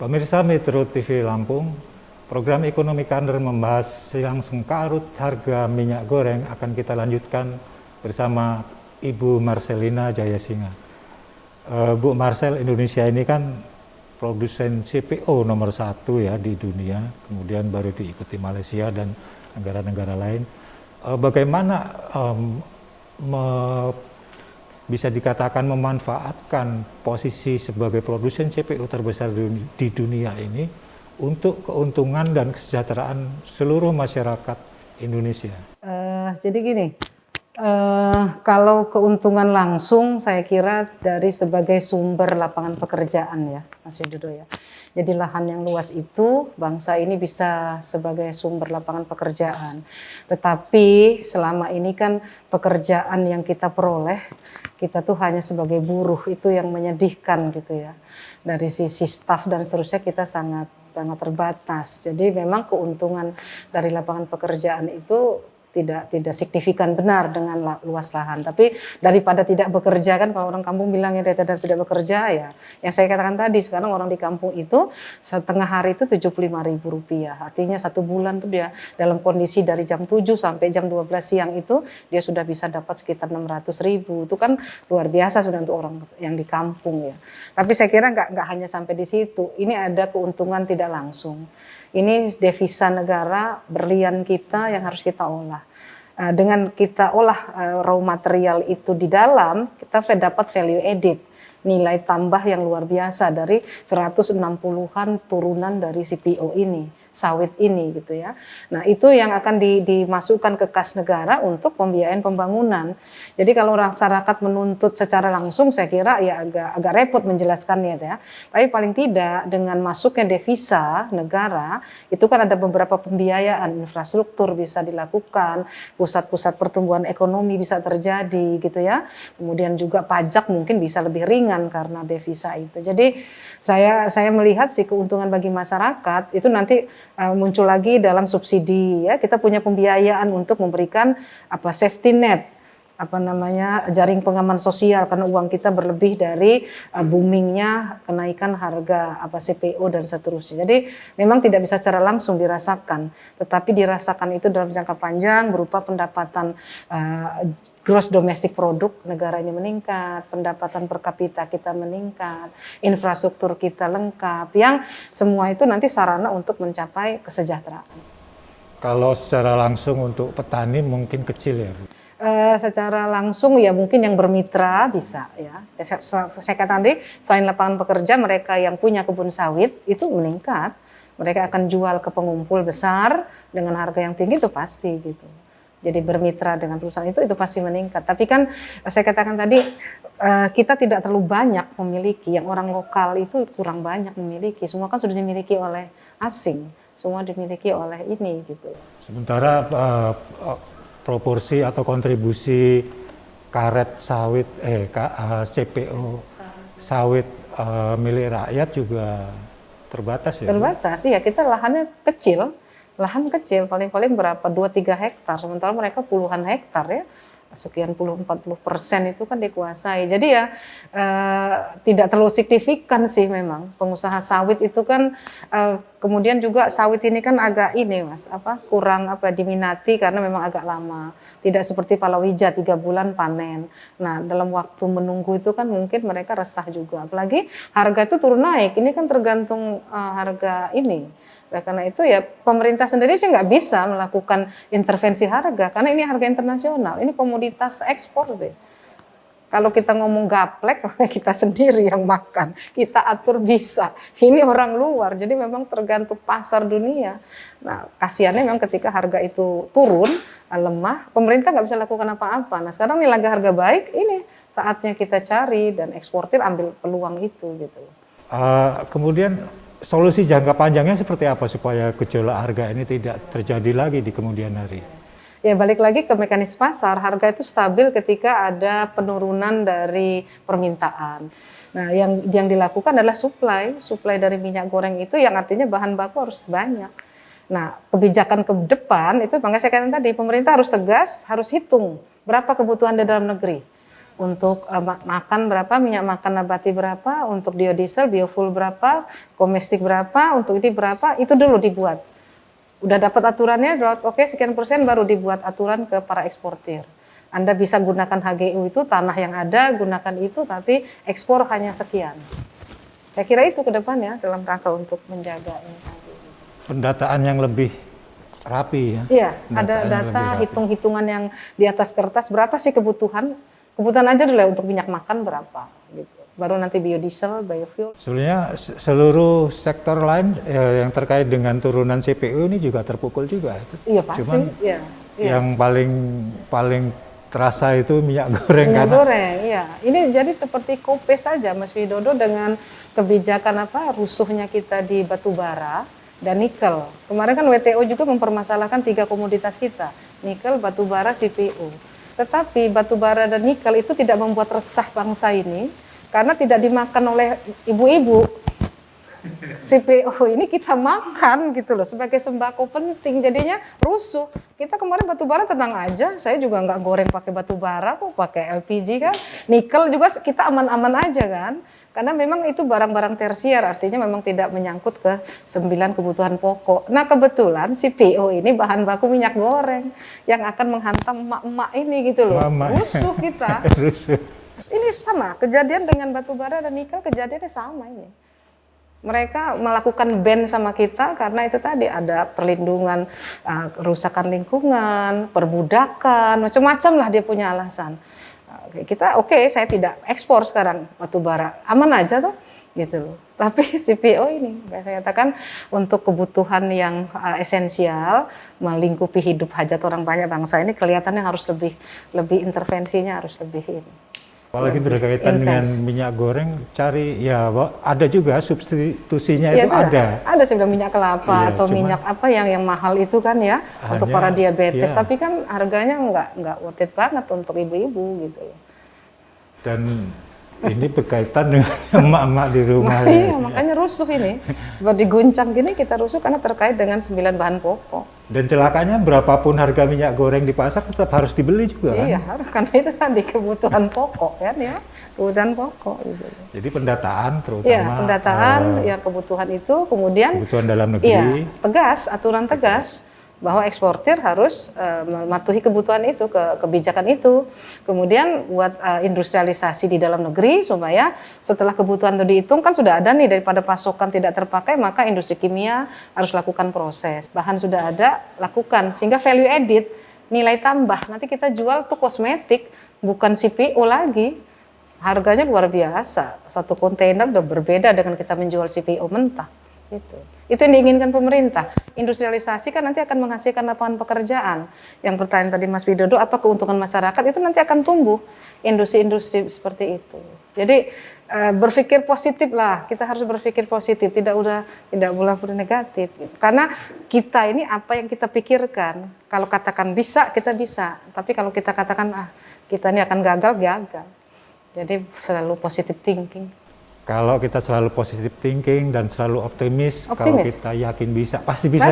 Pemirsa Metro TV Lampung, program Ekonomi Kader membahas silang sengkarut harga minyak goreng akan kita lanjutkan bersama Ibu Marcelina Jayasinga. Bu Marcel, Indonesia ini kan produsen CPO nomor 1 ya di dunia, kemudian baru diikuti Malaysia dan negara-negara lain. Bagaimana bisa dikatakan memanfaatkan posisi sebagai produsen CPO terbesar di dunia ini untuk keuntungan dan kesejahteraan seluruh masyarakat Indonesia? Jadi gini, kalau keuntungan langsung saya kira dari sebagai sumber lapangan pekerjaan ya Mas Widodo ya. Jadi lahan yang luas itu bangsa ini bisa sebagai sumber lapangan pekerjaan. Tetapi selama ini kan pekerjaan yang kita peroleh, kita tuh hanya sebagai buruh, itu yang menyedihkan gitu ya. Dari sisi staf dan seterusnya kita sangat terbatas. Jadi memang keuntungan dari lapangan pekerjaan itu tidak signifikan benar dengan luas lahan. Tapi daripada tidak bekerja, kan kalau orang kampung bilang ya daripada tidak bekerja ya. Yang saya katakan tadi, sekarang orang di kampung itu setengah hari itu Rp75.000. Artinya 1 bulan tuh dia dalam kondisi dari jam 7 sampai jam 12 siang itu dia sudah bisa dapat sekitar 600.000. Itu kan luar biasa sudah untuk orang yang di kampung ya. Tapi saya kira nggak hanya sampai di situ. Ini ada keuntungan tidak langsung. Ini devisa negara, berlian kita yang harus kita olah. Dengan kita olah raw material itu di dalam, kita dapat value added, nilai tambah yang luar biasa dari 160-an turunan dari CPO ini, sawit ini gitu ya. Nah itu yang akan dimasukkan ke kas negara untuk pembiayaan pembangunan. Jadi kalau masyarakat menuntut secara langsung saya kira ya agak repot menjelaskannya ya. Tapi paling tidak dengan masuknya devisa negara itu kan ada beberapa pembiayaan infrastruktur bisa dilakukan, pusat-pusat pertumbuhan ekonomi bisa terjadi gitu ya. Kemudian juga pajak mungkin bisa lebih ringan karena devisa itu. Jadi saya melihat sih keuntungan bagi masyarakat itu nanti muncul lagi dalam subsidi ya. Kita punya pembiayaan untuk memberikan safety net, jaring pengaman sosial karena uang kita berlebih dari boomingnya kenaikan harga CPO dan seterusnya. Jadi memang tidak bisa secara langsung dirasakan, tetapi dirasakan itu dalam jangka panjang berupa pendapatan gross domestic product negara ini meningkat, pendapatan per kapita kita meningkat, infrastruktur kita lengkap, yang semua itu nanti sarana untuk mencapai kesejahteraan. Kalau secara langsung untuk petani mungkin kecil ya Bu? Secara langsung ya mungkin yang bermitra bisa ya. Saya katakan tadi selain lapangan pekerja, mereka yang punya kebun sawit itu meningkat. Mereka akan jual ke pengumpul besar dengan harga yang tinggi itu pasti gitu. Jadi bermitra dengan perusahaan itu pasti meningkat. Tapi kan saya katakan tadi kita tidak terlalu banyak memiliki, yang orang lokal itu kurang banyak memiliki. Semua kan sudah dimiliki oleh asing, semua dimiliki oleh ini gitu. Sementara proporsi atau kontribusi karet sawit CPO sawit milik rakyat juga terbatas ya. Terbatas ya, kita lahan kecil paling-paling berapa 2-3 hektar, sementara mereka puluhan hektar ya, sekian 40% itu kan dikuasai. Jadi ya tidak terlalu signifikan sih memang pengusaha sawit itu kan. Kemudian juga sawit ini kan agak kurang diminati karena memang agak lama, tidak seperti palawija 3 bulan panen. Nah dalam waktu menunggu itu kan mungkin mereka resah juga, apalagi harga itu turun naik, ini kan tergantung harga ini. Nah, karena itu ya pemerintah sendiri sih nggak bisa melakukan intervensi harga karena ini harga internasional, ini komoditas ekspor sih. Kalau kita ngomong gaplek, kita sendiri yang makan, kita atur bisa. Ini orang luar, jadi memang tergantung pasar dunia. Nah, kasihannya memang ketika harga itu turun, lemah, pemerintah nggak bisa lakukan apa-apa. Nah, sekarang ini lagi harga baik, ini saatnya kita cari dan eksportir ambil peluang itu gitu. Kemudian solusi jangka panjangnya seperti apa supaya gejolak harga ini tidak terjadi lagi di kemudian hari? Ya balik lagi ke mekanisme pasar, harga itu stabil ketika ada penurunan dari permintaan. Nah yang dilakukan adalah supply dari minyak goreng itu yang artinya bahan baku harus banyak. Nah kebijakan ke depan itu makanya saya katakan tadi pemerintah harus tegas, harus hitung berapa kebutuhan di dalam negeri. untuk makan berapa, minyak makan nabati berapa, untuk biodiesel, biofuel berapa, domestik berapa, untuk ini berapa, itu dulu dibuat. Udah dapat aturannya, oke sekian persen baru dibuat aturan ke para eksportir. Anda bisa gunakan HGU itu, tanah yang ada, gunakan itu, tapi ekspor hanya sekian. Saya kira itu ke depannya dalam rangka untuk menjaga ini tadi. Pendataan yang lebih rapi ya. Iya, ada data hitung-hitungan yang di atas kertas, berapa sih kebutuhan aja dulu ya untuk minyak makan berapa gitu. Baru nanti biodiesel, biofuel. Sebenarnya seluruh sektor lain yang terkait dengan turunan CPU ini juga terpukul juga. Iya pasti. Cuman iya. yang paling terasa itu minyak goreng. Minyak goreng, iya. Ini jadi seperti kope saja Mas Widodo dengan kebijakan rusuhnya kita di batu bara dan nikel. Kemarin kan WTO juga mempermasalahkan 3 komoditas kita, nikel, batu bara, CPU. Tetapi batu bara dan nikel itu tidak membuat resah bangsa ini karena tidak dimakan oleh ibu-ibu. CPO ini kita makan gitu loh sebagai sembako penting, jadinya rusuh. Kita kemarin batu bara tenang aja, saya juga nggak goreng pakai batu bara kok, pakai LPG kan. Nikel juga kita aman-aman aja kan, karena memang itu barang-barang tersier, artinya memang tidak menyangkut ke 9 kebutuhan pokok. Nah kebetulan CPO ini bahan baku minyak goreng yang akan menghantam emak-emak ini gitu loh. Rusuh kita. Rusuh. Ini sama kejadian dengan batu bara dan nikel, kejadiannya sama ini. Mereka melakukan ban sama kita karena itu tadi ada perlindungan, kerusakan lingkungan, perbudakan, macam-macam lah dia punya alasan. Kita saya tidak ekspor sekarang batu bara, aman aja tuh gitu loh. Tapi CPO ini saya katakan untuk kebutuhan yang esensial melingkupi hidup hajat orang banyak bangsa ini kelihatannya harus lebih intervensinya harus lebih ini. Apalagi berkaitan dengan minyak goreng, cari ya ada juga substitusinya ya, itu ada. Ada sih bilang minyak kelapa atau minyak apa yang mahal itu kan ya untuk para diabetes, tapi kan harganya nggak worth it banget untuk ibu-ibu gitu loh. Dan ini berkaitan dengan emak-emak di rumah. Iya, makanya rusuh ini. Buat diguncang gini kita rusuh karena terkait dengan 9 bahan pokok. Dan celakanya berapapun harga minyak goreng di pasar tetap harus dibeli juga kan? Iya, karena itu tadi kebutuhan pokok kan ya, kebutuhan pokok gitu. Jadi pendataan terutama. Iya, pendataan ya kebutuhan itu, kemudian kebutuhan dalam negeri. Iya, tegas, aturan tegas bahwa eksportir harus mematuhi kebutuhan itu, kebijakan itu. Kemudian buat industrialisasi di dalam negeri supaya setelah kebutuhan itu dihitung kan sudah ada nih, daripada pasokan tidak terpakai maka industri kimia harus lakukan proses. Bahan sudah ada, lakukan sehingga value added, nilai tambah. Nanti kita jual tuh kosmetik, bukan CPO lagi. Harganya luar biasa. Satu kontainer udah berbeda dengan kita menjual CPO mentah. Itu yang diinginkan pemerintah. Industrialisasi kan nanti akan menghasilkan lapangan pekerjaan. Yang pertanyaan tadi Mas Widodo, apa keuntungan masyarakat, itu nanti akan tumbuh industri-industri seperti itu. Jadi berpikir positif lah, kita harus berpikir positif, tidak boleh negatif. Gitu. Karena kita ini apa yang kita pikirkan, kalau katakan bisa, kita bisa. Tapi kalau kita katakan kita ini akan gagal. Jadi selalu positive thinking. Kalau kita selalu positive thinking dan selalu optimis, kalau kita yakin bisa, pasti bisa.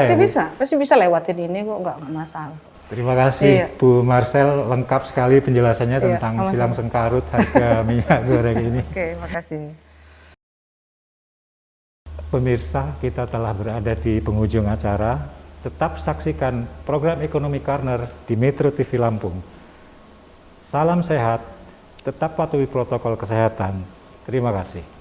Pasti bisa lewatin ini kok, nggak masalah. Terima kasih Bu Marcel, lengkap sekali penjelasannya tentang silang sengkarut harga minyak goreng ini. Oke, makasih. Pemirsa, kita telah berada di penghujung acara. Tetap saksikan program Ekonomi Corner di Metro TV Lampung. Salam sehat, tetap patuhi protokol kesehatan. Terima kasih.